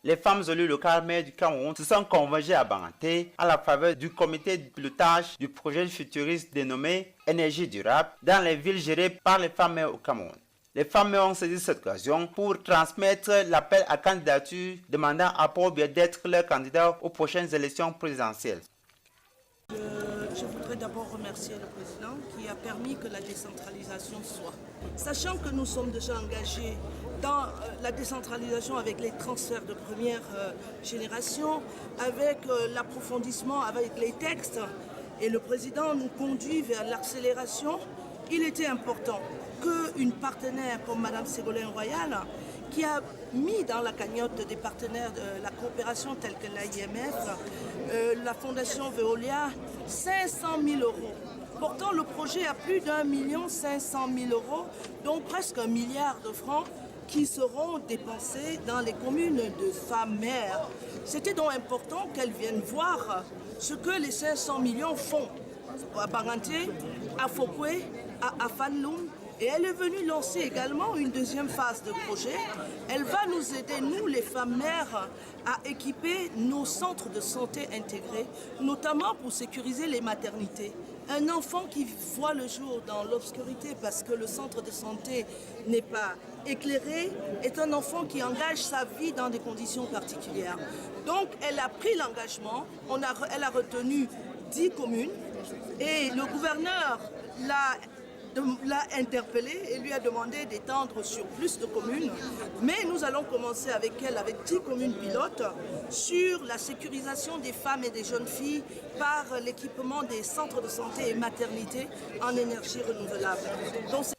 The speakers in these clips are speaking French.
Les femmes élues locales maires du Cameroun se sont convergées à Banganté à la faveur du comité de pilotage du projet futuriste dénommé Énergie durable dans les villes gérées par les femmes maires au Cameroun. Les femmes ont saisi cette occasion pour transmettre l'appel à candidature demandant à Paul Biya d'être leur candidat aux prochaines élections présidentielles. Je voudrais d'abord remercier le président qui a permis que la décentralisation soit. Sachant que nous sommes déjà engagés dans la décentralisation avec les transferts de première génération, avec l'approfondissement, avec les textes, et le président nous conduit vers l'accélération, il était important qu'une partenaire comme Mme Ségolène Royal, qui a mis dans la cagnotte des partenaires de la coopération telle que l'AIMF, la Fondation Veolia, 500 000 euros. Portant le projet à plus d'1 500 000 euros, donc presque 1 milliard de francs qui seront dépensés dans les communes de femmes maires. C'était donc important qu'elles viennent voir ce que les 500 millions font à Banganté, à Fokwe, à Fanloum. Et elle est venue lancer également une deuxième phase de projet. Elle va nous aider, nous les femmes mères, à équiper nos centres de santé intégrés, notamment pour sécuriser les maternités. Un enfant qui voit le jour dans l'obscurité parce que le centre de santé n'est pas éclairé est un enfant qui engage sa vie dans des conditions particulières. Donc elle a pris l'engagement, elle a retenu 10 communes et le gouverneur l'a interpellé et lui a demandé d'étendre sur plus de communes. Mais nous allons commencer avec elle, avec 10 communes pilotes, sur la sécurisation des femmes et des jeunes filles par l'équipement des centres de santé et maternités en énergie renouvelable.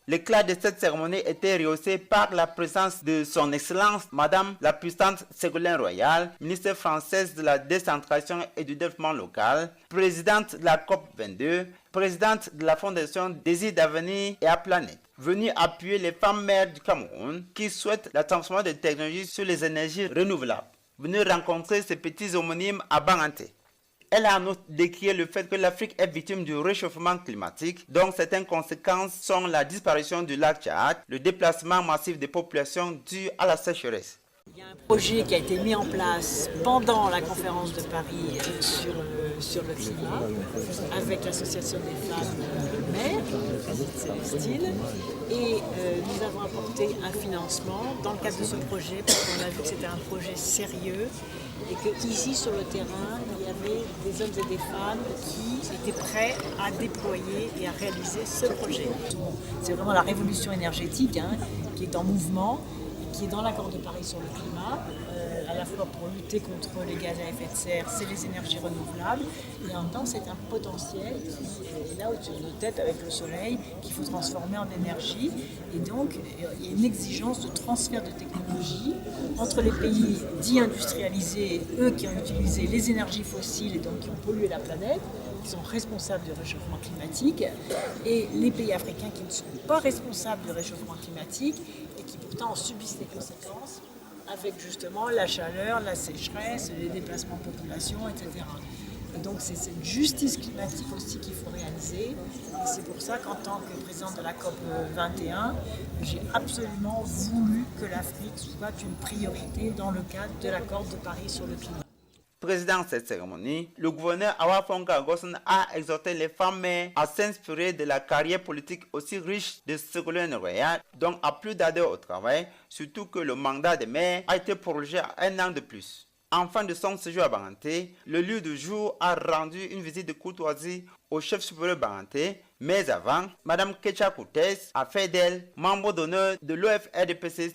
L'éclat de cette cérémonie était rehaussé par la présence de son Excellence, Madame la puissante Ségolène Royal, ministre française de la décentralisation et du développement local, présidente de la COP 22, présidente de la Fondation Désir d'avenir et à Planète, venue appuyer les femmes maires du Cameroun qui souhaitent la transformation des technologies sur les énergies renouvelables, venue rencontrer ces petits homonymes à Banganté. Elle a en outre décrié le fait que l'Afrique est victime du réchauffement climatique, dont certaines conséquences sont la disparition du lac Tchad, le déplacement massif des populations dû à la sécheresse. Il y a un projet qui a été mis en place pendant la conférence de Paris sur le climat avec l'association des femmes maires, Célestine, et nous avons apporté un financement dans le cadre de ce projet parce qu'on a vu que c'était un projet sérieux et qu'ici sur le terrain il y avait des hommes et des femmes qui étaient prêts à déployer et à réaliser ce projet. C'est vraiment la révolution énergétique qui est en mouvement, qui est dans l'accord de Paris sur le climat, à la fois pour lutter contre les gaz à effet de serre, c'est les énergies renouvelables, et en même temps c'est un potentiel qui est là au-dessus de nos têtes avec le soleil, qu'il faut transformer en énergie, et donc il y a une exigence de transfert de technologie entre les pays dits industrialisés, eux qui ont utilisé les énergies fossiles et donc qui ont pollué la planète, qui sont responsables du réchauffement climatique, et les pays africains qui ne sont pas responsables du réchauffement climatique et qui pourtant en subissent les conséquences avec justement la chaleur, la sécheresse, les déplacements de population, etc. Et donc c'est cette justice climatique aussi qu'il faut réaliser. Et c'est pour ça qu'en tant que présidente de la COP 21, j'ai absolument voulu que l'Afrique soit une priorité dans le cadre de l'accord de Paris sur le climat. Président de cette cérémonie, le gouverneur Awa Fonka Gosson a exhorté les femmes mères à s'inspirer de la carrière politique aussi riche de Ségolène Royal, donc à plus d'adhérents au travail, surtout que le mandat des maires a été prolongé à 1 an de plus. En fin de son séjour à Banganté, le lieu du jour a rendu une visite de courtoisie au chef supérieur Banganté, mais avant, Mme Kecha Koutes a fait d'elle membre d'honneur de l'OFRDPC